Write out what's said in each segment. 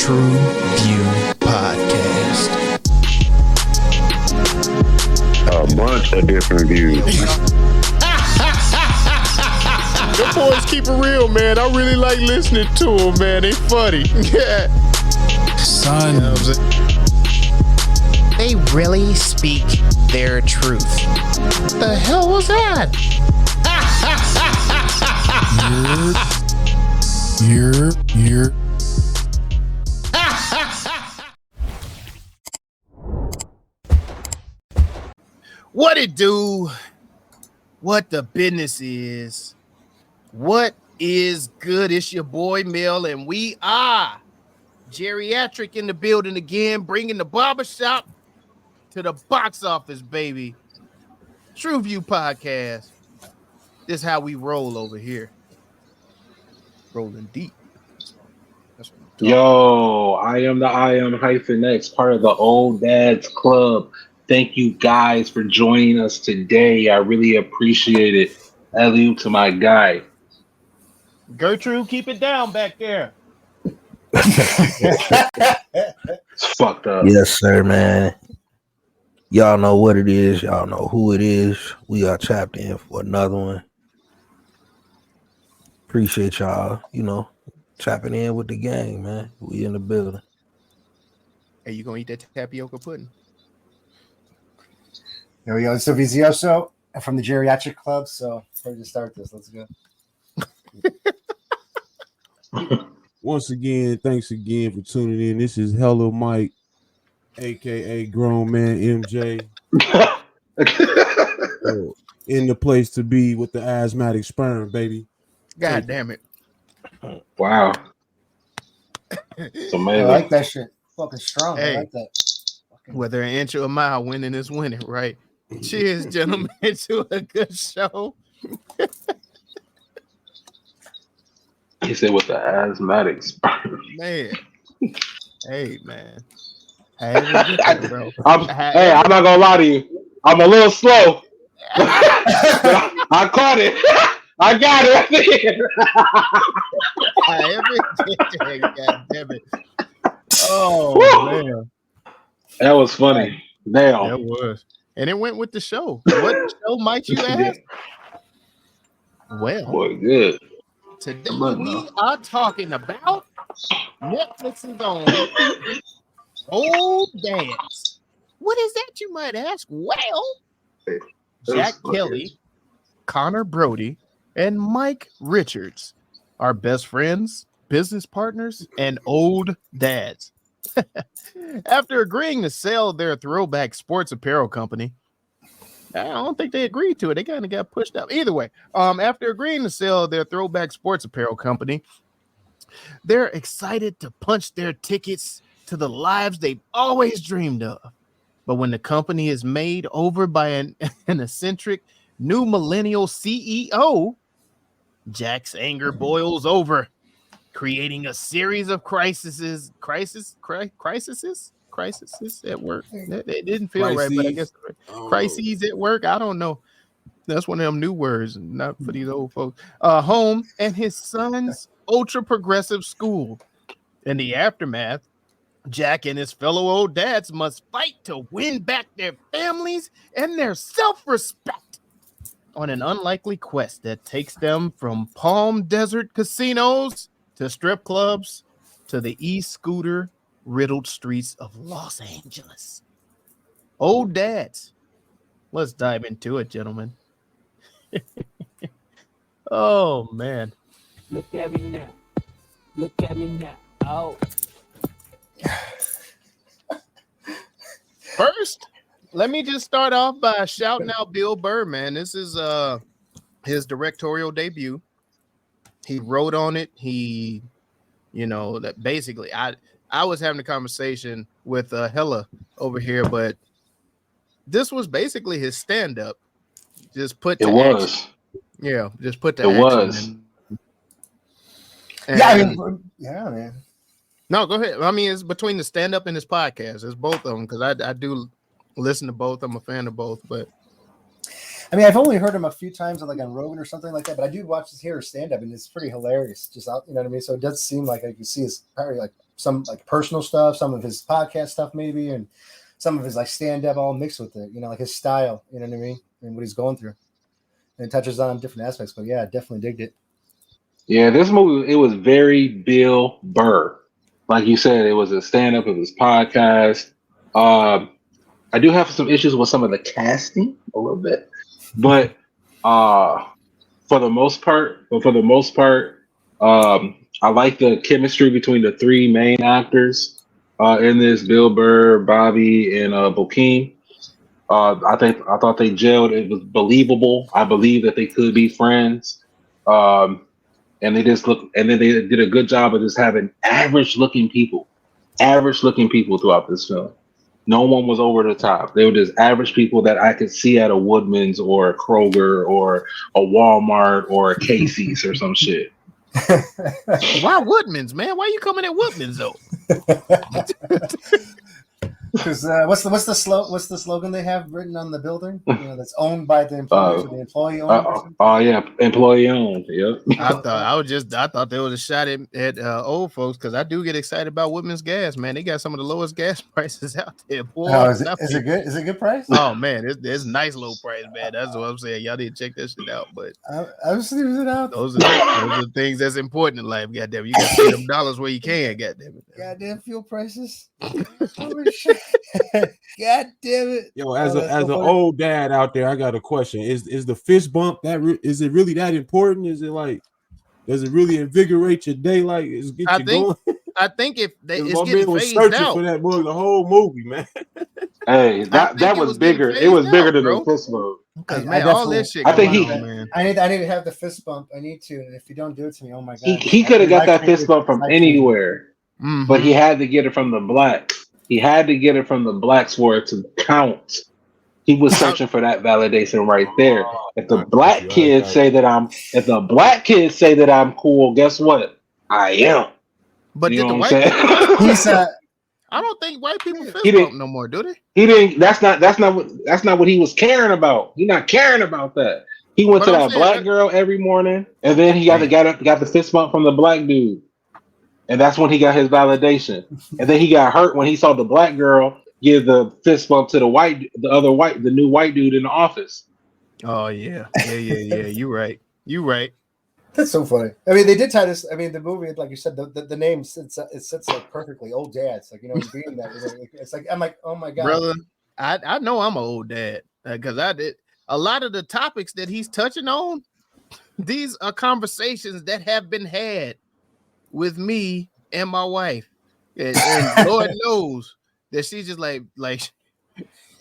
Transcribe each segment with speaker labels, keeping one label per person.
Speaker 1: Truvue Podcast.
Speaker 2: A bunch of different views.
Speaker 3: Them boys keep it real, man. I really like listening to them, man. They funny. Yeah.
Speaker 1: Son.
Speaker 3: You know what I'm saying?
Speaker 4: They really speak their truth. The hell was that?
Speaker 1: You're.
Speaker 3: What it do? What the business is? What is good? It's your boy Mel, and we are geriatric in the building again, bringing the barbershop to the box office, baby. Truvue Podcast. This is how we roll over here. Rolling deep. That's what I'm doing.
Speaker 5: Yo, I am -X, part of the Old Dads Club. Thank you guys for joining us today. I really appreciate it. Alley to my guy.
Speaker 3: Gertrude, keep it down back there.
Speaker 5: It's fucked up.
Speaker 6: Yes, sir, man. Y'all know what it is. Y'all know who it is. We are tapped in for another one. Appreciate y'all, tapping in with the gang, man. We in the building.
Speaker 3: Hey, you gonna eat that tapioca pudding?
Speaker 7: There we go. It's Vizioso from the Geriatric Club. So ready to start this. Let's go.
Speaker 8: Once again, thanks again for tuning in. This is Hello Mike, A.K.A. Grown Man MJ. In the place to be with the asthmatic sperm, baby.
Speaker 3: God damn it.
Speaker 5: Wow. It's amazing.
Speaker 7: I like that shit. Fucking strong.
Speaker 3: Hey.
Speaker 7: I like that.
Speaker 3: Whether an inch or a mile, winning is winning, right? Cheers, gentlemen, to a good show.
Speaker 5: He said with the asthmatic sperm.
Speaker 3: Man. Hey, man. Bro.
Speaker 5: I'm not gonna lie to you. I'm a little slow. But I caught it. I got it.
Speaker 3: God damn it. Oh, man.
Speaker 5: That was funny. Damn.
Speaker 3: That was. And it went with the show. What show might you ask? Well,
Speaker 5: Boy, good.
Speaker 3: today we are talking about Netflix's own Old Dads. What is that, you might ask? Well, Jack Kelly, Connor Brody, and Mike Richards are best friends, business partners, and old dads. After agreeing to sell their throwback sports apparel company, I don't think they agreed to it. They kind of got pushed out. Either way, after agreeing to sell their throwback sports apparel company, they're excited to punch their tickets to the lives they've always dreamed of. But when the company is made over by an eccentric new millennial CEO, Jack's anger boils over, creating a series of crises at work. It didn't feel right, but I guess crises at work. I don't know. That's one of them new words, not for these old folks. Home and his son's ultra progressive school. In the aftermath, Jack and his fellow old dads must fight to win back their families and their self-respect on an unlikely quest that takes them from Palm Desert casinos to strip clubs to the e-scooter-riddled streets of Los Angeles. Old dads. Let's dive into it, gentlemen. Oh, man.
Speaker 9: Look at me now. Look at me now. Oh.
Speaker 3: First, let me just start off by shouting out Bill Burr, man. This is his directorial debut. He wrote on it. He, that basically I was having a conversation with Hella over here, but this was basically his stand-up. Just put
Speaker 5: It was.
Speaker 3: Action. Yeah, just put the
Speaker 5: It
Speaker 3: action
Speaker 5: was.
Speaker 7: Yeah, man.
Speaker 3: No, go ahead. I mean, it's between the stand-up and his podcast. It's both of them because I do listen to both. I'm a fan of both, but
Speaker 7: I mean, I've only heard him a few times on Rogan or something like that, but I do watch his hair stand up, and it's pretty hilarious. Just out, you know what I mean. So it does seem like I can see his probably some like personal stuff, some of his podcast stuff maybe, and some of his like stand-up all mixed with it, you know, like his style, you know what I mean, and what he's going through. And it touches on different aspects, but yeah, I definitely digged it.
Speaker 5: Yeah, this movie, it was very Bill Burr. Like you said, it was a stand-up of his podcast. I do have some issues with some of the casting a little bit, but for the most part, I like the chemistry between the three main actors in this: Bill Burr, Bobby, and Bokeem. I thought they gelled. It was believable. I believe that they could be friends. And they did a good job of just having average looking people throughout this film. No one was over the top. They were just average people that I could see at a Woodman's or a Kroger or a Walmart or a Casey's or some shit.
Speaker 3: Why Woodman's, man? Why you coming at Woodman's though?
Speaker 7: Because what's the slogan they have written on the building? You know, that's owned by the employees or the employee owned.
Speaker 5: Oh yeah, employee owned. Yep.
Speaker 3: I thought there was a shot at old folks because I do get excited about Woodman's gas, man. They got some of the lowest gas prices out there. Boy,
Speaker 7: is it good? Is it a good price?
Speaker 3: Oh man, it's nice low price, man. That's what I'm saying. Y'all need to check that shit out. But
Speaker 7: I was leaving it out.
Speaker 3: Those are things that's important in life. Goddamn, you got to pay them dollars where you can. Goddamn it.
Speaker 7: Goddamn fuel prices. Holy shit. God damn it.
Speaker 8: Yo, as an old dad out there, I got a question. Is the fist bump is it really that important? Is it like, does it really invigorate your day? Like, going?
Speaker 3: I think if it's
Speaker 8: my
Speaker 3: getting
Speaker 8: man was
Speaker 3: phased
Speaker 8: searching
Speaker 3: out
Speaker 8: for that movie, the whole movie, man.
Speaker 5: Hey, that was bigger. It was bigger than the fist bump.
Speaker 3: Because man, all this shit.
Speaker 5: I think
Speaker 7: I need to have the fist bump. I need to. And if you don't do it to me, oh my god.
Speaker 5: He could have got that fist bump from anywhere, but he had to get it from the black. He had to get it from the blacks for it to count. He was searching for that validation right there. If the black kids say that I'm cool, guess what? I am.
Speaker 3: But
Speaker 5: you
Speaker 3: did
Speaker 5: know
Speaker 3: the
Speaker 5: what
Speaker 3: white
Speaker 5: I'm saying?
Speaker 3: I don't think white people fist bump no more, do they?
Speaker 5: He didn't. That's not what he was caring about. He's not caring about that. He went to that black girl every morning, and then he got the fist bump from the black dude. And that's when he got his validation. And then he got hurt when he saw the black girl give the fist bump to the new white dude in the office.
Speaker 3: Oh yeah. You right.
Speaker 7: That's so funny. I mean, they did tie this. I mean, the movie, like you said, the name sits like perfectly. Old dads, like, you know, being that. It's like I'm like, oh my god,
Speaker 3: brother. I know I'm an old dad because I did a lot of the topics that he's touching on. These are conversations that have been had with me and my wife, and Lord knows that she's just like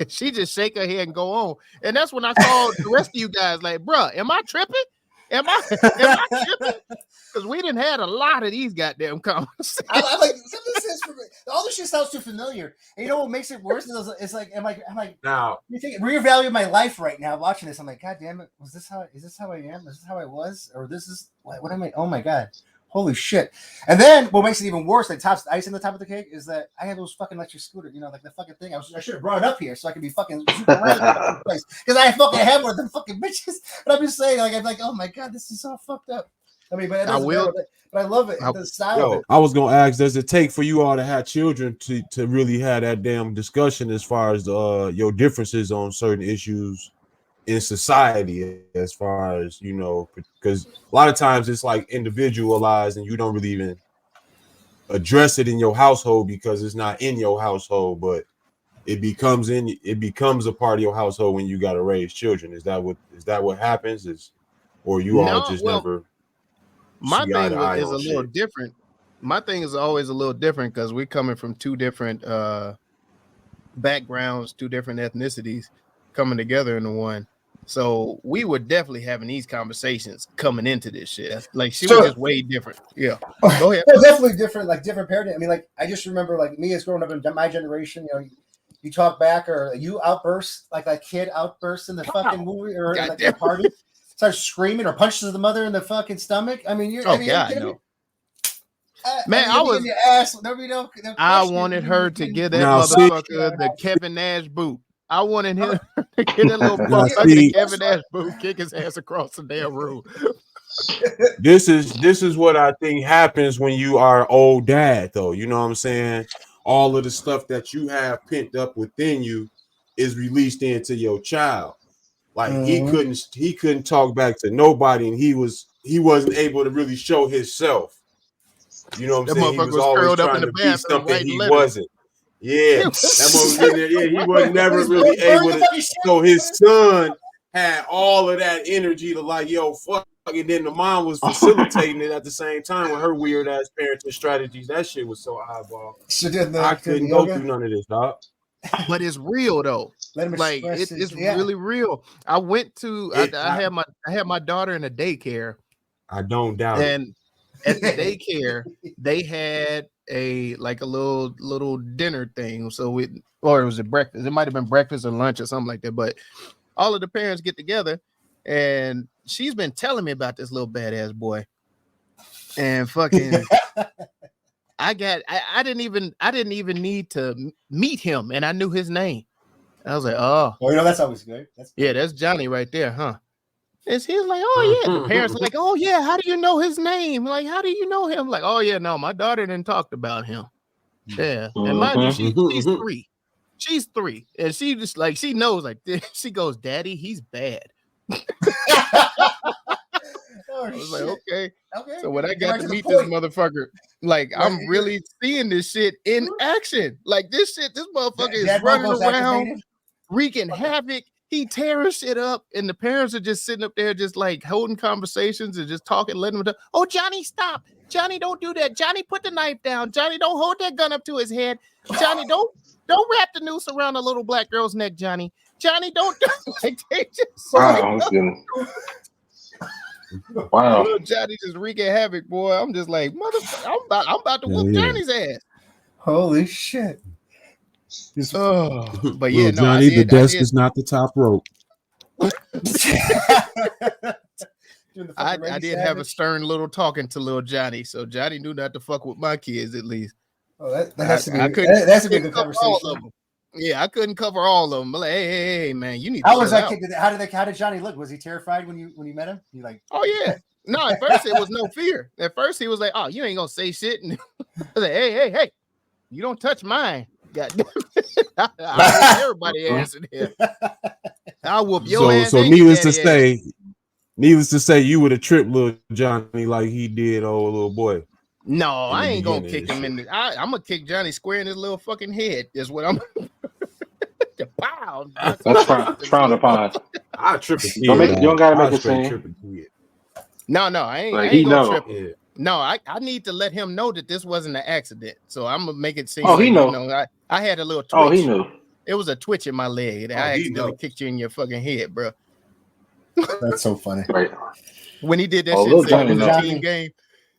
Speaker 3: she just shake her head and go on. And that's when I called the rest of you guys, like, bruh, am I tripping? Am I tripping? Because we didn't had a lot of these goddamn conversations.
Speaker 7: I like all this shit sounds too familiar. And you know what makes it worse? It's like, I'm like,
Speaker 8: now
Speaker 7: you think reevaluate my life right now watching this. I'm like, god damn it, is this how I am? Is this how I was? Or this is what am I? Oh my god. Holy shit. And then what makes it even worse, like tops ice on the top of the cake, is that I have those fucking electric scooter, you know, like the fucking thing. I should have brought it up here so I could be fucking around place. Because I fucking have one of them fucking bitches. But I'm just saying, like, I'm like, oh my god, this is so fucked up. I mean, but I love it. The style of it.
Speaker 8: I was gonna ask, does it take for you all to have children to really have that damn discussion as far as your differences on certain issues in society, as far as, you know, because a lot of times it's like individualized and you don't really even address it in your household because it's not in your household, but it becomes a part of your household when you got to raise children. Is that what happens? Or you all just never?
Speaker 3: My thing is a little different. My thing is always a little different because we're coming from two different backgrounds, two different ethnicities coming together into one. So we were definitely having these conversations coming into this shit. Like she was just way different. Yeah. Go ahead.
Speaker 7: Well, definitely different, like different parenting. I mean, like I just remember like me as growing up in my generation, you know, you talk back or you outburst like a kid outbursts in the fucking movie or like a party, starts screaming or punches the mother in the fucking stomach. I mean,
Speaker 3: no. Man, I was
Speaker 7: your ass.
Speaker 3: I wanted her to get that motherfucker the Kevin Nash boot. I wanted him to get that little motherfucker Kevin Nash boot, kick his ass across the damn room.
Speaker 8: this is what I think happens when you are old dad, though. You know what I'm saying? All of the stuff that you have pent up within you is released into your child. Like he couldn't talk back to nobody, and he wasn't able to really show himself. You know what I'm saying? He was always trying to be something he wasn't. Yeah, that was in there. Yeah, he was never really able to. So his son had all of that energy to like, yo, fuck. And then the mom was facilitating it at the same time with her weird ass parenting strategies. That shit was so eyeball. I couldn't go through none of this, dog.
Speaker 3: But it's real though. Like it's really real. I went to I had my daughter in a daycare.
Speaker 8: I don't doubt
Speaker 3: and at the daycare they had a little dinner thing. So or was it breakfast? It might have been breakfast or lunch or something like that. But all of the parents get together, and she's been telling me about this little badass boy. And fucking I didn't even need to meet him, and I knew his name. I was like, oh,
Speaker 7: that's always good.
Speaker 3: That's Johnny right there, huh? And he was like, oh yeah. The parents were like, oh yeah, how do you know his name? Like, how do you know him? Like, oh yeah, no, my daughter didn't talk about him. Yeah, and mind you, she's 3. She's 3, and she just like she knows like this. She goes, Daddy, he's bad. I was like, okay. So when I got to meet this motherfucker, like I'm really seeing this shit in action. Like this motherfucker is running around, wreaking havoc. He tearing shit up, and the parents are just sitting up there, just like holding conversations and just talking, letting them. Oh, Johnny, stop! Johnny, don't do that. Johnny, put the knife down. Johnny, don't hold that gun up to his head. Johnny, don't wrap the noose around a little black girl's neck. Johnny, don't like they just.
Speaker 5: Wow.
Speaker 3: Johnny just wreaking havoc, boy. I'm just like, motherfucker, I'm about to whoop Johnny's ass.
Speaker 7: Holy shit.
Speaker 3: But yeah, no,
Speaker 8: Johnny, the desk is not the top rope.
Speaker 3: I did have a stern little talking to little Johnny, so Johnny knew not to fuck with my kids at least.
Speaker 7: Oh, that has to be. That's a good conversation.
Speaker 3: Yeah, I couldn't cover all of them. But like, hey, man, you need.
Speaker 7: How was that kid? How did Johnny look? Was he terrified when you met him? You like?
Speaker 3: Oh yeah. No, at first it was no fear. At first he was like, "Oh, you ain't gonna say shit." And I was like, "Hey, you don't touch mine." God damn it. I everybody ass in here. I'll whoop your ass.
Speaker 8: So needless to say, you would have tripped little Johnny like he did old little boy.
Speaker 3: No, I ain't gonna kick him in. I'm gonna kick Johnny square in his little fucking head. Is what I'm. Wow,
Speaker 5: that's frowned upon.
Speaker 8: I trip a kid.
Speaker 5: You don't gotta make a scene.
Speaker 3: No, I ain't.
Speaker 5: Like,
Speaker 3: I ain't gonna
Speaker 5: know.
Speaker 3: trip. Yeah. No, I need to let him know that this wasn't an accident. So I'm gonna make it seem.
Speaker 5: Oh, he know.
Speaker 3: I had a little twitch.
Speaker 5: Oh, he knew.
Speaker 3: It was a twitch in my leg. I accidentally kicked you in your fucking head, bro.
Speaker 7: That's so funny.
Speaker 5: Right.
Speaker 3: When he did that shit, said it was a team game.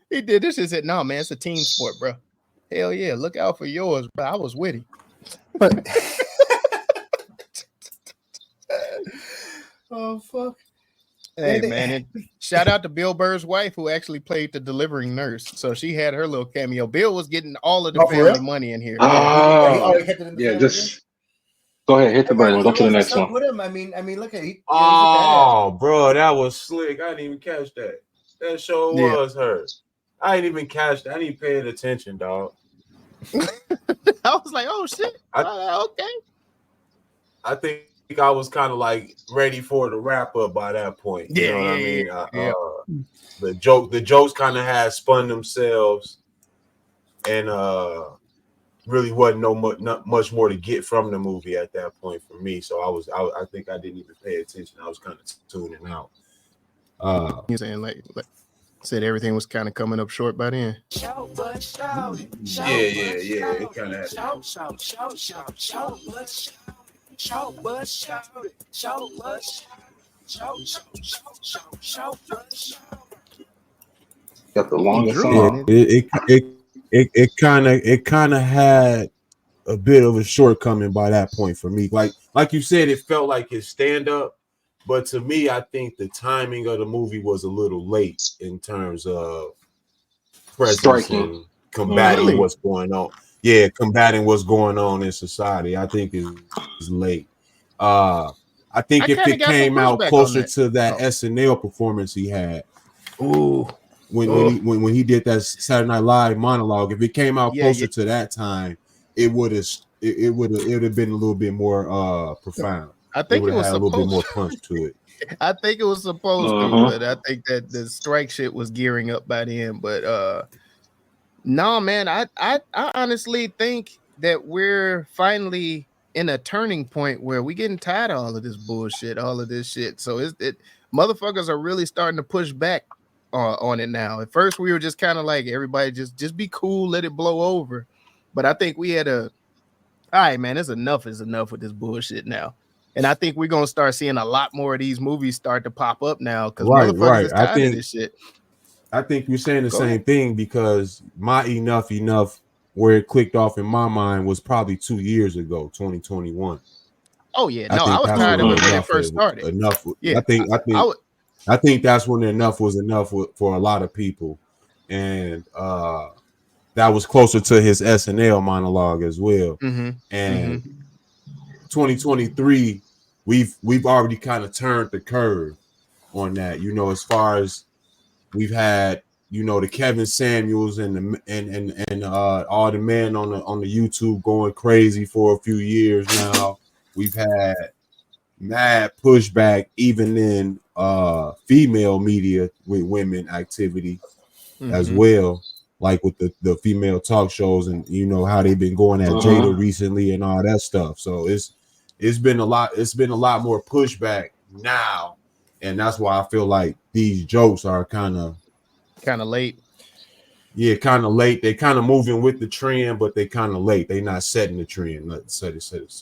Speaker 3: He did this shit. Said, "No, man, it's a team sport, bro. Hell yeah, look out for yours, bro. I was with him."
Speaker 7: But oh fuck.
Speaker 3: Hey man, and shout out to Bill Burr's wife who actually played the delivering nurse. So she had her little cameo. Bill was getting all of the family money in here.
Speaker 5: Just go ahead, hit the button. Go to the next one.
Speaker 7: With him. I mean, look at he.
Speaker 8: Oh, bro, that was slick. I didn't even catch that. That show was hers. I didn't even catch that. I didn't pay attention, dog.
Speaker 3: I was like, oh shit. Okay.
Speaker 8: I think I was kind of like ready for the wrap up by that point. You know what I mean? The jokes kind of had spun themselves, and really wasn't not much more to get from the movie at that point for me. So I think I didn't even pay attention. I was kind of tuning out.
Speaker 3: You saying like said everything was kind of coming up short by then.
Speaker 8: Yeah. It kind of
Speaker 5: got the longest song.
Speaker 8: It kind of had a bit of a shortcoming by that point for me. Like you said, it felt like his stand up. But to me, I think the timing of the movie was a little late in terms of presence and combating what's going on. Yeah, combating what's going on in society. I think is late. I think if it came out closer to that SNL performance he had,
Speaker 3: Ooh.
Speaker 8: When he did that Saturday Night Live monologue, if it came out closer to that time, it would have been a little bit more profound.
Speaker 3: I think it was
Speaker 8: had a little bit
Speaker 3: supposed
Speaker 8: more punch to it.
Speaker 3: I think it was supposed to, but I think that the strike shit was gearing up by then. But no, man, I honestly think that we're finally in a turning point where we're getting tired of all of this bullshit, all of this shit. So it motherfuckers are really starting to push back on it now. At first, we were just kind of like, everybody just be cool, let it blow over. But I think we had all right, man, enough is enough with this bullshit now. And I think we're gonna start seeing a lot more of these movies start to pop up now because motherfuckers is tired of this shit.
Speaker 8: I think you're saying the same thing because my enough where it clicked off in my mind was probably 2 years ago, 2021.
Speaker 3: Oh yeah, no, I was tired of it when it first started.
Speaker 8: Enough.
Speaker 3: Yeah,
Speaker 8: I think that's when enough was enough for a lot of people, and that was closer to his SNL monologue as well. And 2023. We've already kind of turned the curve on that, as far as we've had, the Kevin Samuels and all the men on the YouTube going crazy for a few years now. We've had mad pushback even in female media with women activity as well, like with the female talk shows and how they've been going at Jada recently and all that stuff. So it's been a lot more pushback now, and that's why I feel like these jokes are kind of
Speaker 3: late.
Speaker 8: Yeah, kind of late. They kind of moving with the trend, but they kind of late. They not setting the trend. So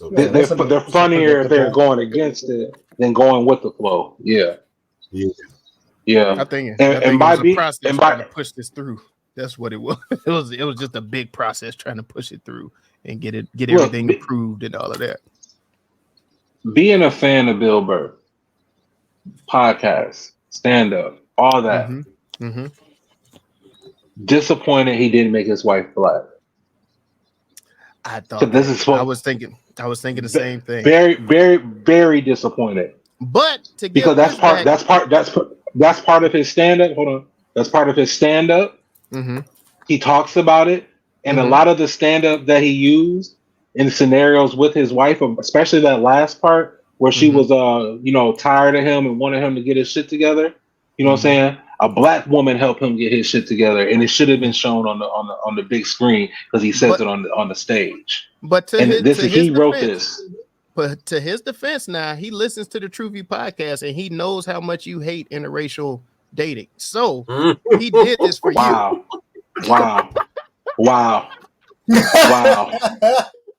Speaker 5: they're funnier if they're going against it than going with the flow. Yeah.
Speaker 3: I think it was a process trying to push this through. That's what it was. It was just a big process trying to push it through and get everything approved and all of that.
Speaker 5: Being a fan of Bill Burr, podcast, stand up, all that. Disappointed he didn't make his wife black.
Speaker 3: I was thinking the same thing.
Speaker 5: Very, very, very disappointed.
Speaker 3: But
Speaker 5: because that's part of his stand up. Hold on, that's part of his stand up. He talks about it, and a lot of the stand up that he used in scenarios with his wife, especially that last part where she was tired of him and wanted him to get his shit together. You know what I'm saying? A black woman helped him get his shit together, and it should have been shown on the big screen because he says it on the stage.
Speaker 3: But
Speaker 5: he wrote this.
Speaker 3: But to his defense, now he listens to the Truvue Podcast and he knows how much you hate interracial dating. So he did this for you. Wow.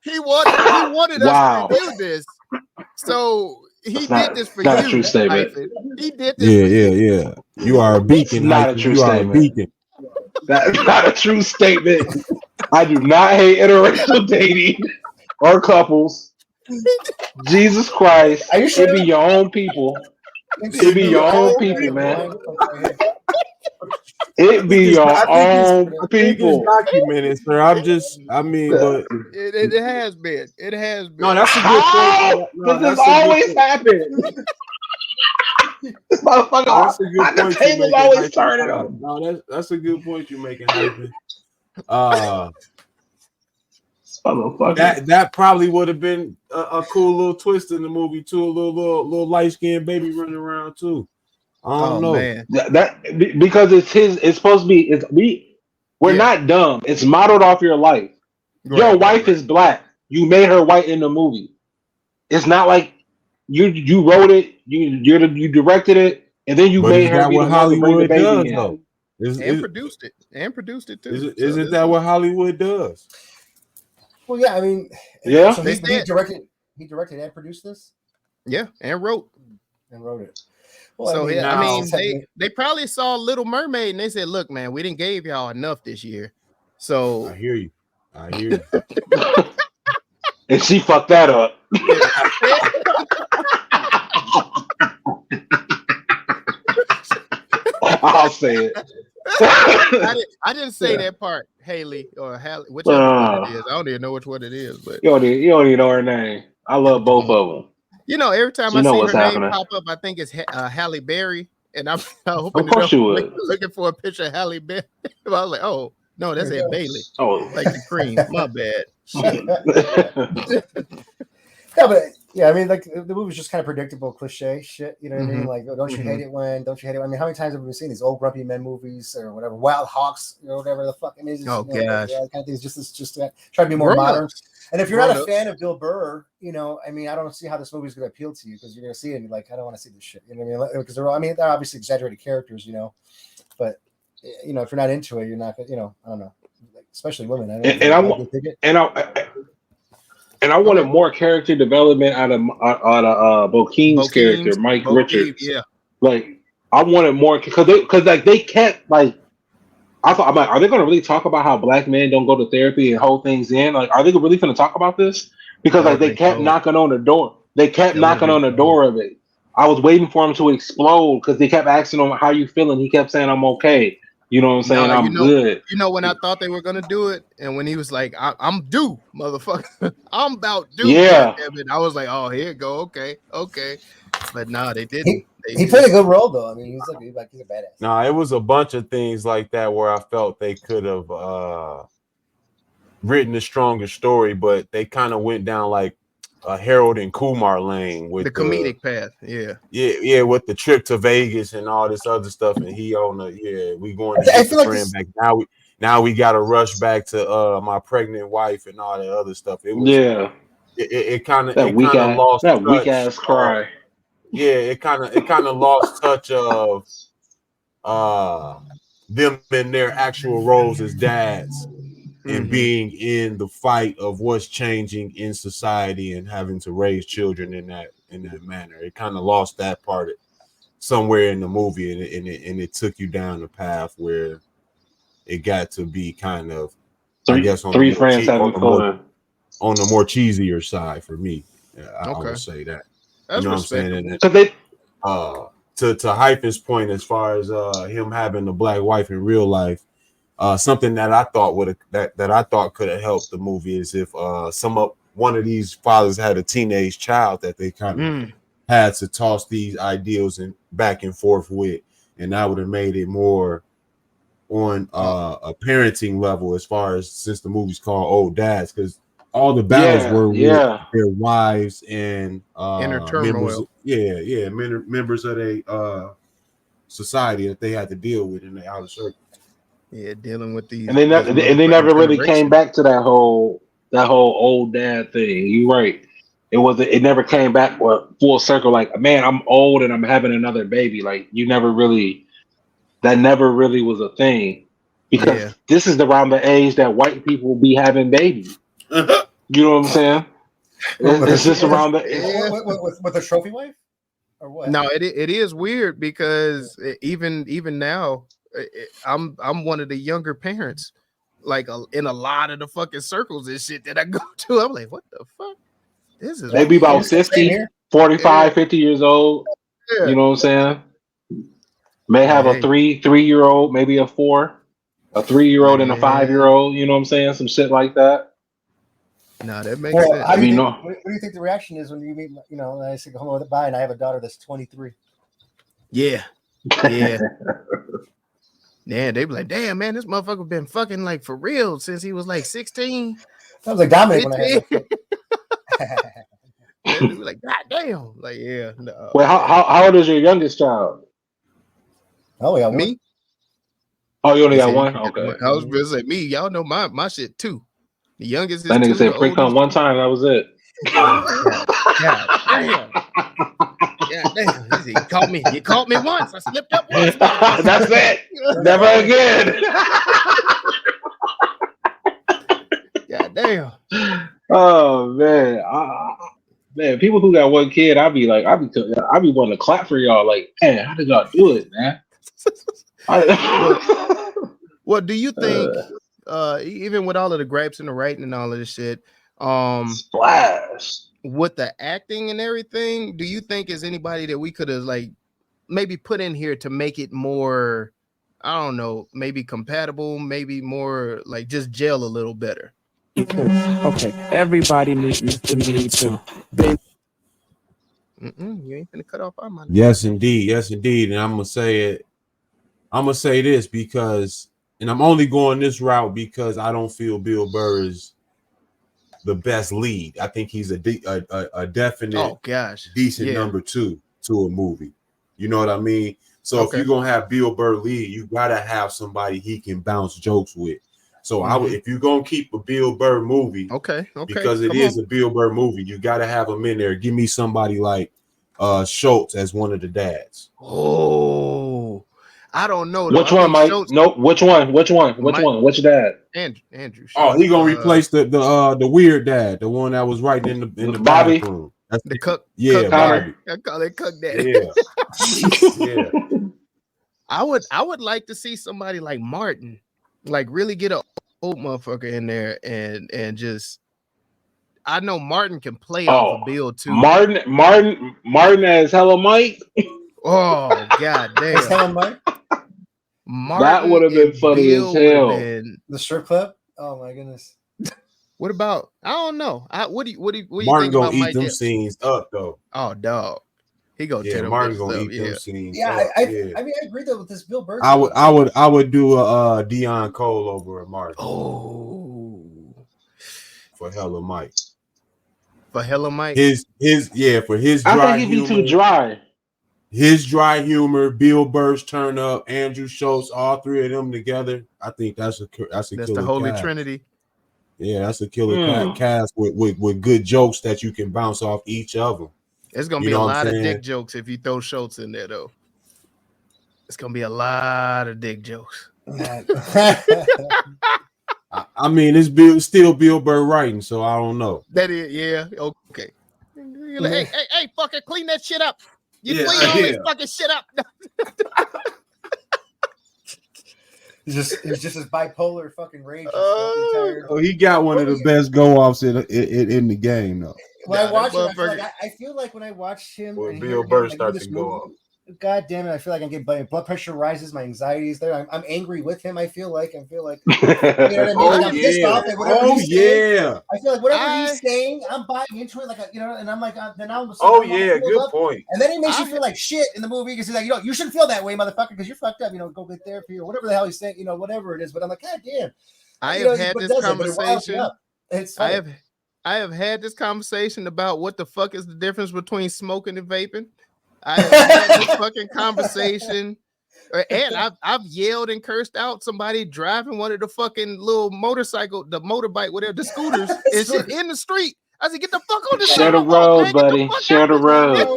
Speaker 3: He wanted us to review this. So he did this for you.
Speaker 5: Not a true statement.
Speaker 3: He did this.
Speaker 8: Yeah. You are a beacon.
Speaker 5: Not a true statement. That's not a true statement. I do not hate interracial dating or couples. Jesus Christ.
Speaker 7: Are you sure?
Speaker 5: It be your own people. It be your own people, man. It be your own people.
Speaker 8: Documented, sir. But
Speaker 3: it has been. It has been.
Speaker 8: No, that's a good point.
Speaker 5: Because this always happens. This motherfucker, the table's always turning up.
Speaker 8: No, that's a good point you're making, Hyphen. That probably would have been a cool little twist in the movie too. A little light skinned baby running around too. I don't know.
Speaker 5: Man. That because it's supposed to be. We're not dumb. It's modeled off your life. Right. Your wife is black. You made her white in the movie. It's not like you wrote it. You directed it, and then you made her be
Speaker 8: what Hollywood does, though.
Speaker 3: Produced it too.
Speaker 8: Isn't that what Hollywood does?
Speaker 7: Well, yeah, I mean,
Speaker 5: yeah.
Speaker 7: So he directed and produced this.
Speaker 3: Yeah, and wrote
Speaker 7: it. Well,
Speaker 3: so they probably saw Little Mermaid and they said, "Look, man, we didn't give y'all enough this year." So
Speaker 8: I hear you.
Speaker 5: And she fucked that up. I'll say it.
Speaker 3: I didn't say that part, Haley or Hallie, whichever one it is. I don't even know which one it is, but
Speaker 5: you don't even know her name. I love both of them.
Speaker 3: Every time I see her name pop up, I think it's Halle Berry, and I opened
Speaker 5: Of course
Speaker 3: it
Speaker 5: you
Speaker 3: up
Speaker 5: would.
Speaker 3: looking for a picture of Halle Berry. I was like, oh no, that's Ed Bailey.
Speaker 5: Oh,
Speaker 3: Like the cream. My bad. Shit.
Speaker 7: Yeah, but yeah, I mean, like the movie's just kind of predictable, cliche shit. You know what I mean?
Speaker 3: Mhm.
Speaker 7: Like, oh, don't you hate it when? Don't you hate it? I mean, how many times have we seen these old grumpy men movies or whatever, Wild Hawks, or whatever the fuck? I mean, it's just,
Speaker 3: Oh,
Speaker 7: you know,
Speaker 3: gosh.
Speaker 7: yeah, kind of things. Just try to be more
Speaker 3: Grown-ups.
Speaker 7: modern. And if you're not a
Speaker 3: Grown-ups.
Speaker 7: fan of Bill Burr, you know, I mean, I don't see how this movie's going to appeal to you because you're going to see it and you're like, I don't want to see this shit. You know what I mean? Because they're obviously exaggerated characters, you know, but you know, if you're not into it, you're not, you know, I don't know, like, especially women. I don't know.
Speaker 5: And I wanted more character development out of Bokeem's character, Mike Richards.
Speaker 3: Yeah.
Speaker 5: Like I wanted more because they kept like I thought I'm like, are they going to really talk about how black men don't go to therapy and hold things in? Like, are they really going to talk about this? Because like they kept knocking on the door. They kept knocking on the door of it. I was waiting for him to explode because they kept asking him, "How you feeling?" He kept saying, "I'm okay." You know what I'm saying? I'm good.
Speaker 3: You know when I thought they were gonna do it, and when he was like, "I'm due, motherfucker. I'm about due."
Speaker 5: Yeah.
Speaker 3: I was like, "Oh, here you go. Okay." But no, they didn't.
Speaker 7: He played a good role though. I mean, he's a badass.
Speaker 8: Nah, it was a bunch of things like that where I felt they could have written a stronger story, but they kind of went down like a Harold and Kumar lane with
Speaker 3: the comedic path.
Speaker 8: Yeah, with the trip to Vegas and all this other stuff, and he on the we going to
Speaker 7: I
Speaker 8: get
Speaker 7: feel
Speaker 8: the
Speaker 7: like
Speaker 8: friend back. Now we got to rush back to my pregnant wife and all that other stuff. It was it kind of lost
Speaker 5: that weak
Speaker 8: touch.
Speaker 5: ass cry.
Speaker 8: Yeah, it kind of lost touch of them in their actual roles as dads and being in the fight of what's changing in society and having to raise children in that manner. It kind of lost that part somewhere in the movie, and it took you down the path where it got to be kind of, I guess, on
Speaker 5: three friends having fun
Speaker 8: on the more cheesier side for me. I would say that.
Speaker 3: That's
Speaker 8: you know what I'm saying? And
Speaker 5: so they
Speaker 8: to Hyphen's point, as far as him having a black wife in real life, something that I thought that I thought could have helped the movie is if one of these fathers had a teenage child that they kind of had to toss these ideals and back and forth with, and that would have made it more on a parenting level, as far as, since the movie's called Old Dads, because all the battles were with their wives and
Speaker 3: inner turmoil.
Speaker 8: Members of a society that they had to deal with in the outer circle.
Speaker 3: Yeah, dealing with these,
Speaker 5: and they never really came back to that whole old dad thing. You're right. It never came back full circle. Like, man, I'm old and I'm having another baby. Like, that never really was a thing, because this is around the age that white people be having babies. You know what I'm saying? It's just around
Speaker 7: with a trophy wife, or what?
Speaker 3: No, it is weird because even now, I'm one of the younger parents, like in a lot of the fucking circles and shit that I go to. I'm like, what the fuck? This is
Speaker 5: maybe about 50, 45, 50 years old. Yeah. You know what I'm saying? May have a 3-year-old, maybe a 3-year-old and a 5-year-old. You know what I'm saying? Some shit like that.
Speaker 3: No, that makes sense.
Speaker 7: What do you think the reaction is when you meet, and I say, go home with bye, and I have a daughter that's 23.
Speaker 3: Yeah. Yeah, they be like, damn, man, this motherfucker been fucking like for real since he was like 16.
Speaker 7: I was like, Dominic when I had
Speaker 3: that. They be like, God damn. Like, yeah. No.
Speaker 5: Well, how old is your youngest child?
Speaker 7: Oh, we got one.
Speaker 3: Me?
Speaker 5: Oh, you only got one? Okay.
Speaker 3: I was gonna say me, y'all know my shit too. The youngest is
Speaker 5: that nigga said pre cum one time, that was it.
Speaker 3: God damn. God damn. You caught me once. I slipped up once.
Speaker 5: That's it. Never again.
Speaker 3: God damn.
Speaker 5: Oh man. Man, people who got one kid, I be wanting to clap for y'all. Like, man, how did y'all do it, man?
Speaker 3: Well, do you think, even with all of the gripes and the writing and all of this shit,
Speaker 5: splash
Speaker 3: with the acting and everything, do you think is anybody that we could have like maybe put in here to make it more, I don't know, maybe compatible, maybe more like just gel a little better?
Speaker 9: Okay, everybody needs to me too.
Speaker 3: You ain't gonna cut off our money.
Speaker 8: Yes, indeed. Yes, indeed. And I'm gonna say it. I'm gonna say this because, and I'm only going this route because I don't feel Bill Burr is the best lead. I think he's a definite, decent number 2 to a movie. You know what I mean? So if you're gonna have Bill Burr lead, you gotta have somebody he can bounce jokes with. So I would, if you're gonna keep a Bill Burr movie, because it is a Bill Burr movie, you gotta have him in there. Give me somebody like Schultz as one of the dads.
Speaker 3: Oh, I don't know.
Speaker 5: Which one, Mike? No, which one? Which dad?
Speaker 3: Andrew.
Speaker 8: Oh, he gonna replace the weird dad, the one that was writing in the
Speaker 5: Bobby.
Speaker 8: bathroom. That's
Speaker 3: the cook.
Speaker 8: Yeah,
Speaker 3: cook
Speaker 8: Bobby.
Speaker 3: I call it cook dad.
Speaker 8: Yeah.
Speaker 3: I would like to see somebody like Martin, like really get a old motherfucker in there and just. I know Martin can play off a Bill too.
Speaker 5: Martin as Hello Mike.
Speaker 3: Oh god damn!
Speaker 7: Hello Mike.
Speaker 5: That would have been funny as hell.
Speaker 7: The strip club. Oh my goodness.
Speaker 3: What about? I don't know. What do you
Speaker 8: Martin
Speaker 3: think
Speaker 8: gonna
Speaker 3: about
Speaker 8: eat
Speaker 3: Mike
Speaker 8: them
Speaker 3: Epps?
Speaker 8: scenes up though.
Speaker 3: Oh dog, he gonna tear them
Speaker 8: Martin
Speaker 3: bitches
Speaker 8: gonna
Speaker 3: up,
Speaker 8: eat them scenes.
Speaker 7: Yeah,
Speaker 8: up.
Speaker 7: I mean, I agree though with this Bill Burr.
Speaker 8: I would do a Deion Cole over a Martin.
Speaker 3: Oh,
Speaker 8: for Hella Mike.
Speaker 3: For Hella Mike.
Speaker 8: For his dry
Speaker 5: I think he'd be too dry.
Speaker 8: His dry humor, Bill Burr's turn up, Andrew Schultz, all three of them together. I think that's
Speaker 3: the Holy Trinity.
Speaker 8: Yeah, that's a killer cast with good jokes that you can bounce off each of them.
Speaker 3: It's gonna be a lot of dick jokes if you throw Schultz in there, though. It's gonna be a lot of dick jokes.
Speaker 8: I mean, it's still Bill Burr writing, so I don't know.
Speaker 3: That is, yeah, okay. Like, hey, fucker, clean that shit up. You clean all this fucking shit up.
Speaker 7: It's just his bipolar fucking rage.
Speaker 8: He got one of the best go-offs in the game, though.
Speaker 7: When I watch him, I feel like when I watch him,
Speaker 8: when Bill Burr starts to go off.
Speaker 7: God damn it! I feel like I'm getting blood pressure rises. My anxiety is there. I'm angry with him. I feel like. You know what I mean? I'm pissed off at whatever he's saying. I feel like whatever he's saying, I'm buying into it. Like and I'm like, then I'm.
Speaker 8: Good point.
Speaker 7: And then he makes you feel like shit in the movie because he's like, you shouldn't feel that way, motherfucker, because you're fucked up. Go get therapy or whatever the hell he's saying. Whatever it is. But I'm like, God damn.
Speaker 3: I have had this conversation. I have had this conversation about what the fuck is the difference between smoking and vaping. I have had this fucking conversation, and I've yelled and cursed out somebody driving one of the fucking little motorbike, whatever, the scooters, and shit in the street. I said, get the fuck on the
Speaker 5: Share the road, buddy. Share the road.
Speaker 8: Share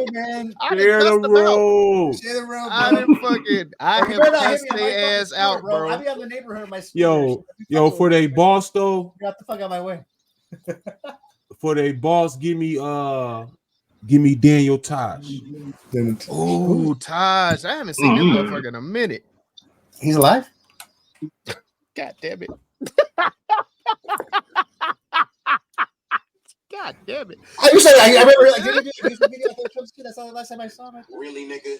Speaker 8: the road.
Speaker 7: Share the road.
Speaker 3: I have cussed their ass out, bro.
Speaker 7: I be out in the neighborhood of my
Speaker 8: yo, for they boss though.
Speaker 7: Get the fuck out of my way.
Speaker 8: For they boss, give me Daniel Taj.
Speaker 3: Oh, Taj. I haven't seen that motherfucker in a minute.
Speaker 7: He's alive?
Speaker 3: God damn it. God damn it.
Speaker 7: I remember like did he do video for Trump's kid? That's the last time I saw him.
Speaker 1: Really, nigga?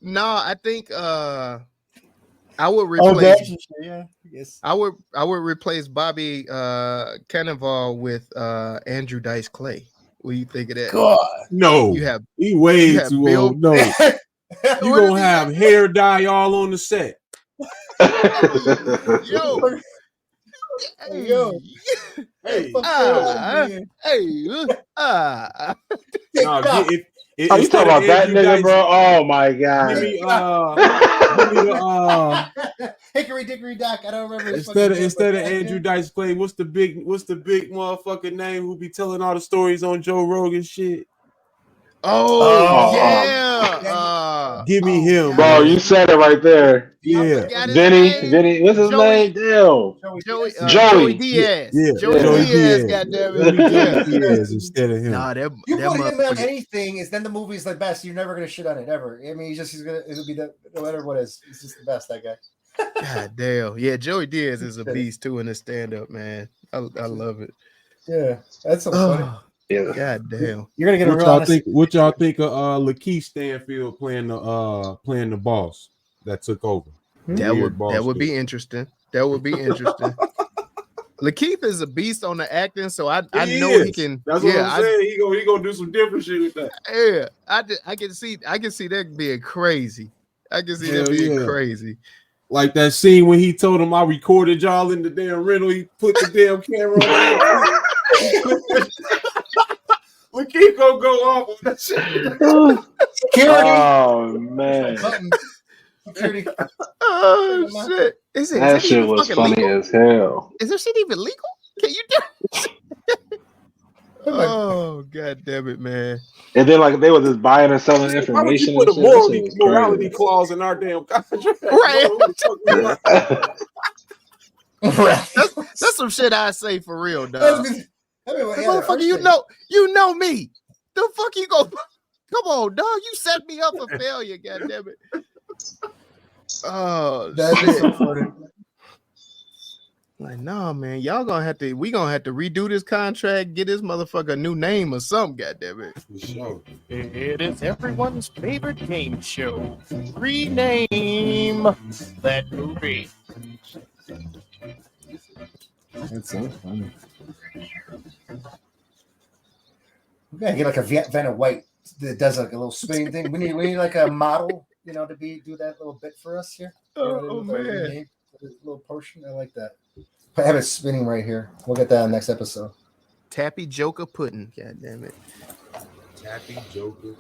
Speaker 3: No, I think I would replace.
Speaker 7: Yes.
Speaker 3: I would replace Bobby Cannavale with Andrew Dice Clay. What do you think of that?
Speaker 7: God,
Speaker 8: no, he way too old. No, you gonna have hair dye all on the set.
Speaker 5: Are you talking about that nigga, bro? Oh my god!
Speaker 7: Hickory Dickory Dock. I don't remember.
Speaker 8: Instead of Andrew Dice Clay, what's the big motherfucking name who be telling all the stories on Joe Rogan shit? Give me him,
Speaker 5: bro. You said it right there.
Speaker 8: Yeah,
Speaker 5: Vinny. What's his name? Joey
Speaker 3: Diaz.
Speaker 8: Yeah,
Speaker 3: Joey Diaz. Goddamn it.
Speaker 8: Diaz instead of him.
Speaker 3: Nah,
Speaker 7: you put him on anything, is then the movie's the best. You're never gonna shit on it ever. I mean, it'll be no matter what is. It's just the best. That guy.
Speaker 3: God damn. Yeah, Joey Diaz is a beast too in his stand up, man. I love it.
Speaker 7: Yeah, that's so funny.
Speaker 3: God damn.
Speaker 7: You're gonna get
Speaker 8: what y'all think of Lakeith Stanfield playing the boss that took over?
Speaker 3: That would be interesting. That would be interesting. Lakeith is a beast on the acting, so I
Speaker 8: He
Speaker 3: know
Speaker 8: is.
Speaker 3: he can.
Speaker 8: That's what I'm saying. He gonna do some different shit with that.
Speaker 3: Yeah, I can see that being crazy. I can see that being crazy.
Speaker 8: Like that scene when he told him I recorded y'all in the damn rental. He put the damn camera on. Lakeith gonna go off on that shit.
Speaker 5: Oh man.
Speaker 7: Security.
Speaker 3: Oh shit!
Speaker 5: That shit was funny
Speaker 3: legal?
Speaker 5: as hell.
Speaker 3: Is this shit even legal? Can you do? Oh god damn it, man!
Speaker 5: And then like they were just buying and selling information.
Speaker 8: Put a
Speaker 5: and shit.
Speaker 8: morality clause in our damn contract,
Speaker 3: right? That's some shit I say for real, dog. Motherfucker, you know me. The fuck you go? Come on, dog. You set me up for failure. God damn it. Oh,
Speaker 7: that's so funny.
Speaker 3: Like, nah, man, we gonna have to redo this contract, get this motherfucker a new name or something, goddammit.
Speaker 8: Sure.
Speaker 4: It is everyone's favorite game show. Rename that movie.
Speaker 7: That's so funny. We gotta get like a Vanna White that does like a little spinning thing. We need like a model, do that little bit for us here.
Speaker 3: Oh man.
Speaker 7: A little portion. I like that. I have it spinning right here. We'll get that on next episode.
Speaker 3: Tappy Joker pudding. God damn it.
Speaker 8: Tappy Joker.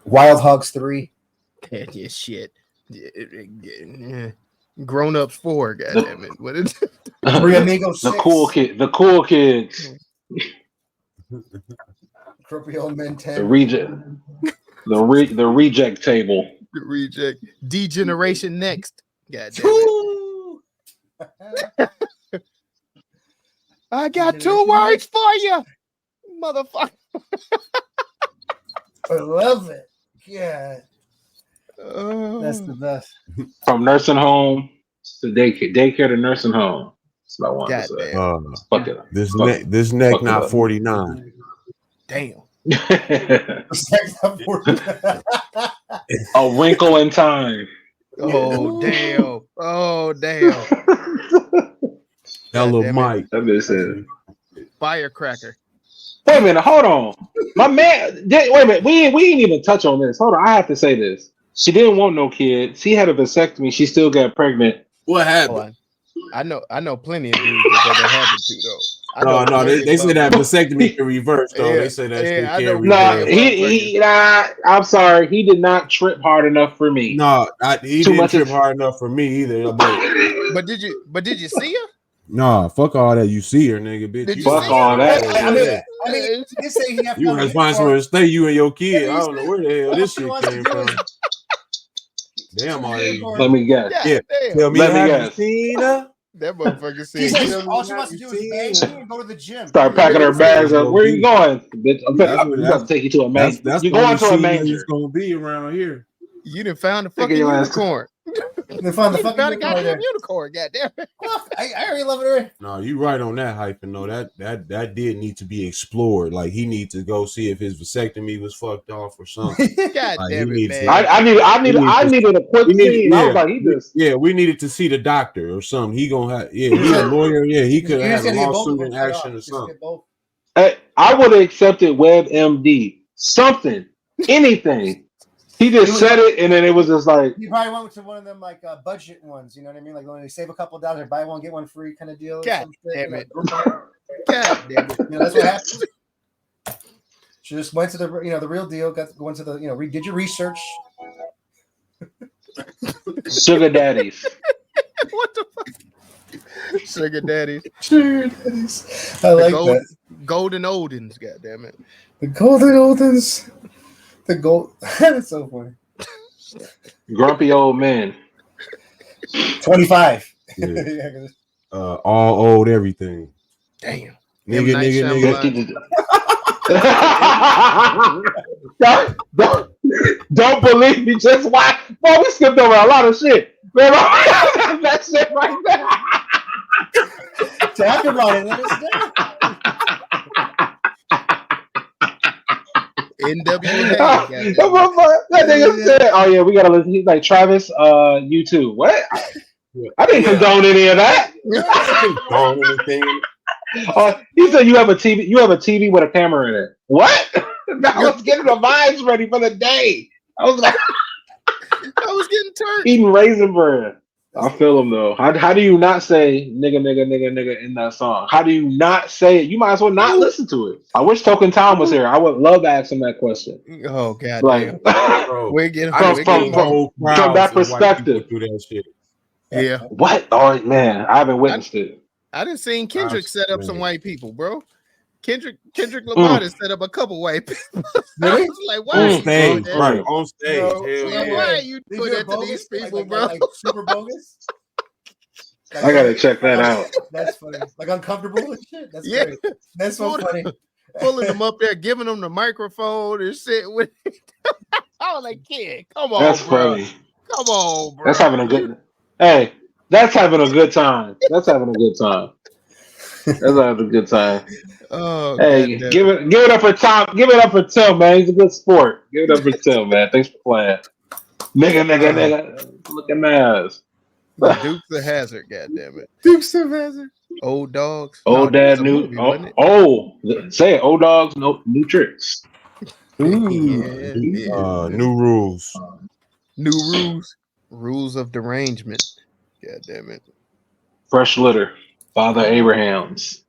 Speaker 7: Wild Hogs 3.
Speaker 3: That is shit. Grown Ups 4. God damn it. What is it?
Speaker 7: Three Amigos 6.
Speaker 5: The cool kids.
Speaker 7: Grumpy Old Men 10.
Speaker 5: The reject. The reject table.
Speaker 3: The reject. Degeneration Next. God damn it. I got 2 words for you, motherfucker.
Speaker 7: I love it. Yeah. That's the best.
Speaker 5: From nursing home to daycare to nursing home. That's what I want to say. Fuck it.
Speaker 8: This neck not 49.
Speaker 3: Damn.
Speaker 5: A wrinkle in time.
Speaker 3: Oh damn! Oh damn!
Speaker 8: That little Mike.
Speaker 5: That bitch said
Speaker 3: firecracker.
Speaker 5: Wait a minute, hold on. My man, wait a minute. We ain't even touch on this. Hold on, I have to say this. She didn't want no kid. She had a vasectomy. She still got pregnant.
Speaker 8: What happened?
Speaker 3: I know plenty of dudes that don't have it too though.
Speaker 8: No, they say that vasectomy can reverse though. They say that shit can't
Speaker 5: reverse. I'm sorry, he did not trip hard enough for me.
Speaker 8: No, he didn't trip hard enough for me either.
Speaker 3: But did you see her?
Speaker 8: Nah, fuck all that. You see her, nigga, bitch.
Speaker 5: Fuck all that.
Speaker 7: I mean, you say he have
Speaker 8: you responsible to stay you and your kid. I don't know where the hell this shit came from. Damn, all that.
Speaker 5: Let me guess.
Speaker 8: Yeah, tell me.
Speaker 5: Let me guess.
Speaker 3: That motherfucker said.
Speaker 7: He says all she wants to do is bang and go to the gym.
Speaker 5: Start packing her bags up. Where are you going, bitch? I'm about to take you to a manger. You're going to a manger.
Speaker 8: It's gonna be around here.
Speaker 3: You done found the fucking unicorn.
Speaker 7: They found the fucking
Speaker 3: goddamn unicorn. Goddamn.
Speaker 7: I already love it already.
Speaker 8: No, you right on that hyping. No, that did need to be explored. Like he needs to go see if his vasectomy was fucked off or something.
Speaker 3: God damn it, man.
Speaker 5: I needed a quick scene. I was like,
Speaker 8: we needed to see the doctor or something. He gonna have he's a lawyer. Yeah, he could have had a lawsuit in action or something.
Speaker 5: I would have accepted WebMD. Something. Anything. He just said it, and then it was just like
Speaker 7: you probably went to one of them like budget ones. You know what I mean? Like when they save a couple $, buy one get one free kind of deal.
Speaker 3: God damn it! God damn it!
Speaker 7: That's what happened. She just went to the the real deal. Went to the did your research.
Speaker 5: Sugar daddies.
Speaker 3: What the fuck? Sugar daddies.
Speaker 7: Sugar daddies. I like that.
Speaker 3: Golden Oldens. God damn it!
Speaker 7: The Golden Oldens. The gold. That's so funny.
Speaker 5: Grumpy old men.
Speaker 7: 25.
Speaker 8: Yeah. All old everything.
Speaker 3: Damn.
Speaker 8: Nigga.
Speaker 5: Don't believe me. Just why? Boy, we skipped over a lot of shit. Man, that shit right there.
Speaker 7: Talk about it. Let us know.
Speaker 3: NWA.
Speaker 5: That nigga said, "Oh yeah, we gotta listen." He's like, "Travis, you too." What? I didn't condone any of that.
Speaker 8: Don't anything.
Speaker 5: You said you have a TV. You have a TV with a camera in it. What? I was getting the vibes ready for the day. I was like,
Speaker 3: I was getting turned.
Speaker 5: eating raisin bread. I feel him though. How do you not say nigga, nigga, nigga, nigga in that song? How do you not say it? You might as well not listen to it. I wish Token Tom was here. I would love to ask him that question.
Speaker 3: Oh god,
Speaker 5: Like
Speaker 8: Bro,
Speaker 3: we're getting
Speaker 5: from that perspective.
Speaker 8: Do that shit.
Speaker 3: yeah.
Speaker 5: What? Oh man, I haven't witnessed it.
Speaker 3: I done seen Kendrick set up some
Speaker 8: Man.
Speaker 3: white people, bro. Kendrick Lamar has set up a couple white people. I was like, why are
Speaker 8: On
Speaker 3: you doing
Speaker 8: stage,
Speaker 3: that?
Speaker 8: right? On stage.
Speaker 7: Bro,
Speaker 8: Hell
Speaker 3: Like,
Speaker 8: yeah.
Speaker 3: why are you
Speaker 7: These
Speaker 3: doing
Speaker 7: are
Speaker 3: that to
Speaker 7: bogus?
Speaker 3: these people,
Speaker 7: like,
Speaker 3: bro?
Speaker 7: Like super bogus.
Speaker 5: I gotta check that out.
Speaker 7: That's funny. Like uncomfortable and shit. That's
Speaker 3: Yeah.
Speaker 7: great. That's so funny.
Speaker 3: Pulling them up there, giving them the microphone and shit. With I was like, kid, come on,
Speaker 5: That's
Speaker 3: bro.
Speaker 5: funny.
Speaker 3: Come on, bro.
Speaker 5: That's having a good. Hey, that's having a good time. That's having a good time. That's having a good time.
Speaker 3: Oh,
Speaker 5: Hey,
Speaker 3: goddamn.
Speaker 5: give it up for Tom. Give it up for Tim, man. He's a good sport. Give it up for Tim, man. Thanks for playing. Nigga. Look at ass.
Speaker 3: The Dukes of Hazzard, goddamn it.
Speaker 7: Dukes of Hazzard.
Speaker 3: Old dogs.
Speaker 5: Old
Speaker 3: No,
Speaker 5: dad,
Speaker 3: it's a
Speaker 5: new.
Speaker 3: movie, wasn't it?
Speaker 5: Say it. Old dogs, no new tricks.
Speaker 3: Yeah, yeah.
Speaker 8: New rules.
Speaker 3: New rules. Rules of derangement. God damn it.
Speaker 5: Fresh litter. Father Abraham's.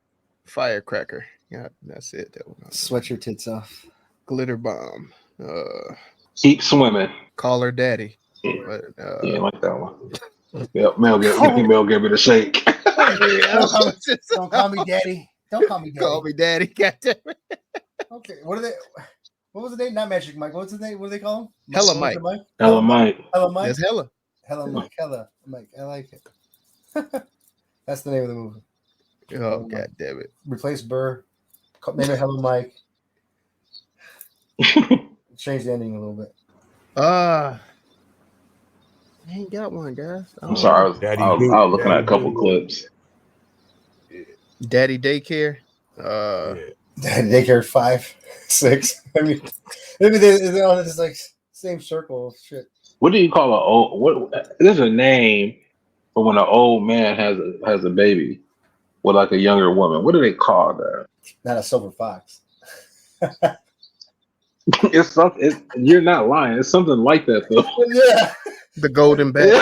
Speaker 3: Firecracker. Yeah, that's it. That one.
Speaker 7: Sweat your tits off.
Speaker 3: Glitter bomb.
Speaker 5: Keep swimming.
Speaker 3: Call her daddy.
Speaker 5: Yeah.
Speaker 3: But,
Speaker 5: Yeah, I like that one. Yep, Mel gave me the shake.
Speaker 7: Don't call me daddy. Don't call me daddy.
Speaker 3: Call me daddy. God damn it.
Speaker 7: Okay. What are they? What was the name? Not Magic Mike. What's the name? What do they call him?
Speaker 3: Hella
Speaker 7: Mike.
Speaker 3: Mike.
Speaker 5: Hella Mike.
Speaker 7: Hella Mike.
Speaker 3: That's hella.
Speaker 7: Hella Mike. Hella Mike. I like it. That's the name of the movie.
Speaker 3: Oh, god damn it.
Speaker 7: Replace Burr. Name it Hella Mike. Change the ending a little bit.
Speaker 3: I ain't got one, guys.
Speaker 5: I'm sorry. I was looking at a couple clips.
Speaker 3: Daddy daycare.
Speaker 7: Daycare 5, 6. I mean, maybe they're all just like same circle of shit.
Speaker 5: What do you call an old? What? There's a name for when an old man has a baby with like a younger woman. What do they call that?
Speaker 7: Not a silver fox.
Speaker 5: It's something. You're not lying. It's something like that though.
Speaker 7: Yeah.
Speaker 3: The Golden Bachelor.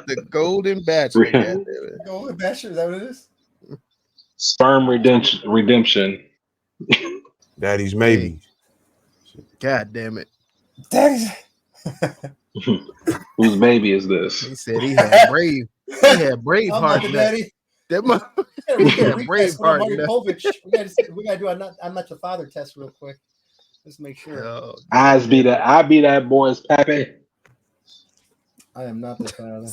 Speaker 3: The Golden Bachelor. God damn it.
Speaker 7: Golden Bachelor, is that what it is?
Speaker 5: Sperm redemption.
Speaker 8: Daddy's maybe.
Speaker 3: God damn it.
Speaker 7: Daddy's.
Speaker 5: Whose baby is this?
Speaker 3: He said he had brave. He had brave
Speaker 7: I'm
Speaker 3: heart.
Speaker 7: not the daddy.
Speaker 3: That mother-
Speaker 7: We
Speaker 3: he had brave heart.
Speaker 7: We gotta do I'm not the father test real quick. Let's make sure.
Speaker 3: Oh,
Speaker 5: I be that boy's pappy.
Speaker 7: I am not the father.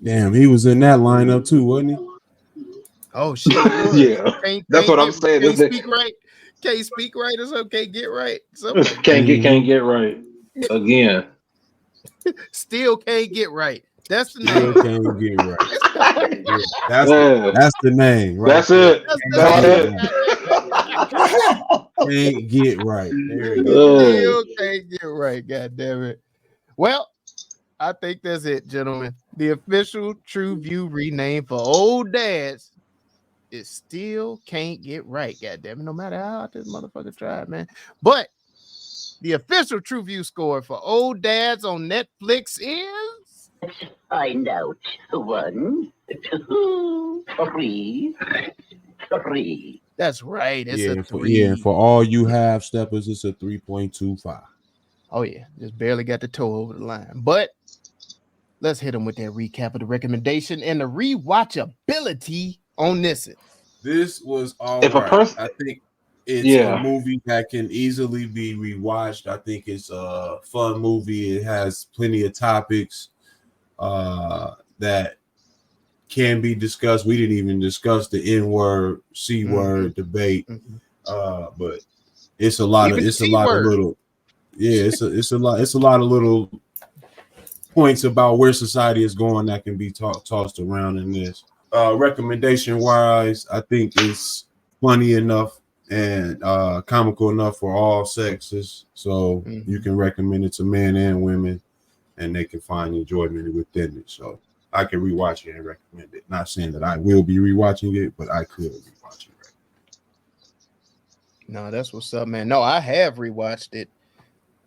Speaker 8: Damn, he was in that lineup too, wasn't he?
Speaker 3: oh shit.
Speaker 5: Yeah. That's what I'm saying.
Speaker 3: Can't
Speaker 5: This
Speaker 3: speak right. Can't speak right. It's okay. Get right.
Speaker 5: can't get right again.
Speaker 3: Still can't get right. That's the
Speaker 8: Still
Speaker 3: name.
Speaker 8: can't get right. Yeah,
Speaker 5: Yeah.
Speaker 8: that's the name. Right
Speaker 5: That's
Speaker 8: there.
Speaker 5: it.
Speaker 3: That's
Speaker 5: That's it.
Speaker 8: Can't get right. There you go.
Speaker 3: Still can't get right. God damn it. Well, I think that's it, gentlemen. The official Truvue rename for old dads is still can't get right. God damn it. No matter how hard this motherfucker tried, man. But the official Truvue score for old dads on Netflix is
Speaker 10: Find out. 1, 2, 3.
Speaker 3: that's right. It's a 3.
Speaker 8: Yeah, for all you half steppers, it's a 3.25.
Speaker 3: Oh yeah, just barely got the toe over the line. But let's hit them with that recap of the recommendation and the rewatchability on this.
Speaker 8: This was all
Speaker 5: If a
Speaker 8: right.
Speaker 5: person-
Speaker 8: I think it's
Speaker 5: Yeah.
Speaker 8: a movie that can easily be rewatched. I think it's a fun movie. It has plenty of topics that can be discussed. We didn't even discuss the N-word, C-word debate, but it's a lot of it's a lot of little it's a lot of little points about where society is going that can be tossed around in this. Recommendation wise, I think it's funny enough and comical enough for all sexes. So you can recommend it to men and women, and they can find enjoyment within it. So I can rewatch it and recommend it. Not saying that I will be rewatching it, but I could rewatch it.
Speaker 3: No, that's what's up, man. No, I have rewatched it.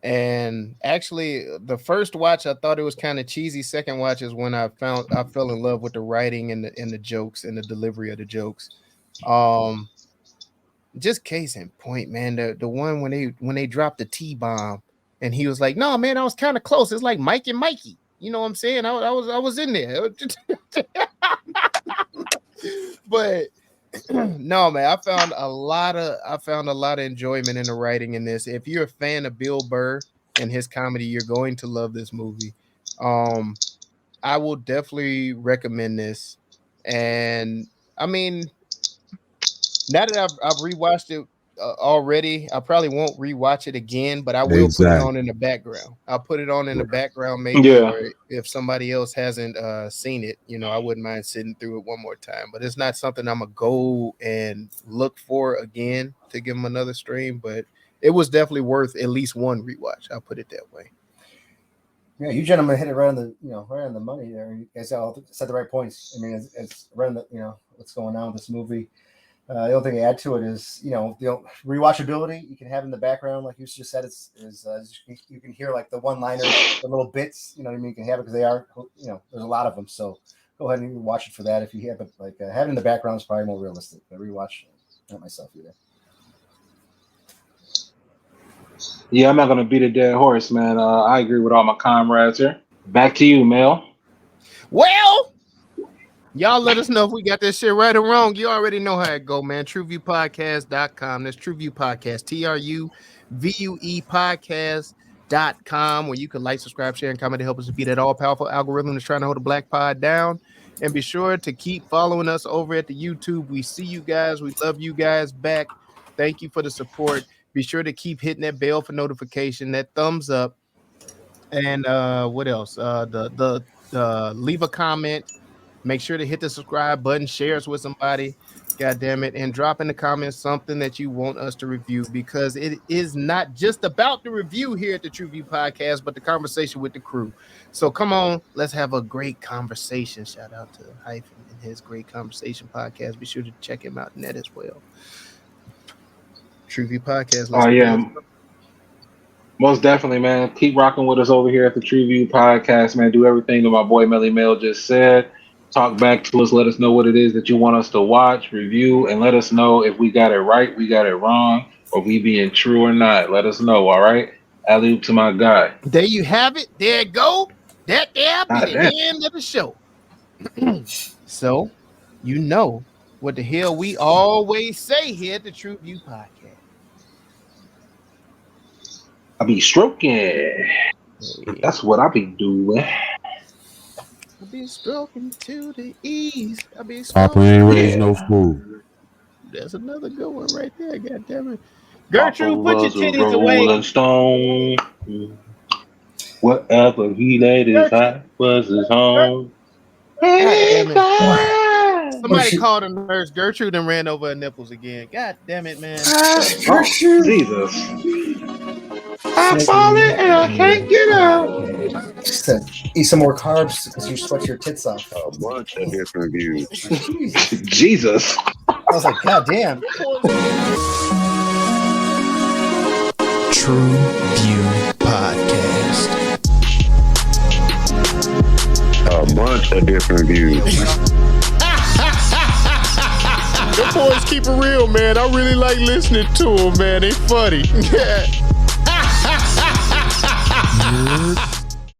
Speaker 3: And actually, the first watch I thought it was kind of cheesy. Second watch is when I fell in love with the writing and the jokes and the delivery of the jokes. Just case in point, man. The one when they dropped the T-bomb and he was like, "No, man, I was kind of close. It's like Mike and Mikey." You know what I'm saying? I was in there. But no, man, I found a lot of enjoyment in the writing in this. If you're a fan of Bill Burr and his comedy, you're going to love this movie. I will definitely recommend this. And I mean, now that I've rewatched it already, I probably won't rewatch it again, but I will put it on in the background. I'll put it on in the background, maybe, or if somebody else hasn't seen it, I wouldn't mind sitting through it one more time. But it's not something I'm gonna go and look for again to give them another stream. But it was definitely worth at least one rewatch. I'll put it that way.
Speaker 7: Yeah, you gentlemen hit it right on the money there. You guys all said the right points. I mean, it's right on the what's going on with this movie. The only thing to add to it is, the rewatchability you can have in the background, like you just said, is you can hear like the one-liners, the little bits, what I mean, you can have it because they are, there's a lot of them. So go ahead and watch it for that. If you have it, like having it in the background is probably more realistic. But rewatch not myself either.
Speaker 5: Yeah, I'm not gonna beat a dead horse, man. I agree with all my comrades here. Back to you, Mel.
Speaker 3: Well, y'all let us know if we got this shit right or wrong. You already know how it go, man. TrueViewPodcast.com. That's Truvue Podcast. TRUVUE Podcast.com, where you can like, subscribe, share, and comment to help us defeat that all-powerful algorithm that's trying to hold the black pod down. And be sure to keep following us over at the YouTube. We see you guys. We love you guys back. Thank you for the support. Be sure to keep hitting that bell for notification, that thumbs up. And what else? Leave a comment. Make sure to hit the subscribe button, share us with somebody, God damn it, and drop in the comments something that you want us to review, because it is not just about the review here at the Truvue Podcast, but the conversation with the crew. So come on, let's have a great conversation. Shout out to Hyphen and his great conversation podcast. Be sure to check him out in that as well. Truvue Podcast.
Speaker 5: Oh, yeah. Most definitely, man. Keep rocking with us over here at the Truvue Podcast, man. Do everything that my boy Melly Mel just said. Talk back to us. Let us know what it is that you want us to watch, review, and let us know if we got it right, we got it wrong, or we being true or not. Let us know, all right? Alley-oop to my guy.
Speaker 3: There you have it. There it go. That there be the end of the show. So, you know what the hell we always say here at the Truvue Podcast.
Speaker 5: I be stroking. That's what I be doing.
Speaker 3: I be stroking to the east. I be
Speaker 8: Papa ain't raised no fool.
Speaker 3: There's another good one right there. God damn it. Gertrude, put your titties away.
Speaker 5: Rolling Stone. Whatever he laid his hat was his home.
Speaker 3: Somebody called a nurse. Gertrude and ran over her nipples again. God damn it, man.
Speaker 5: Jesus. I'm falling and I can't get out.
Speaker 7: Eat some more carbs because you sweat your tits off.
Speaker 2: A bunch of different views.
Speaker 5: Jesus.
Speaker 7: I was like, God damn.
Speaker 1: Truvue Podcast.
Speaker 2: A bunch of different views.
Speaker 3: The boys keep it real, man. I really like listening to them, man. They funny. Yeah.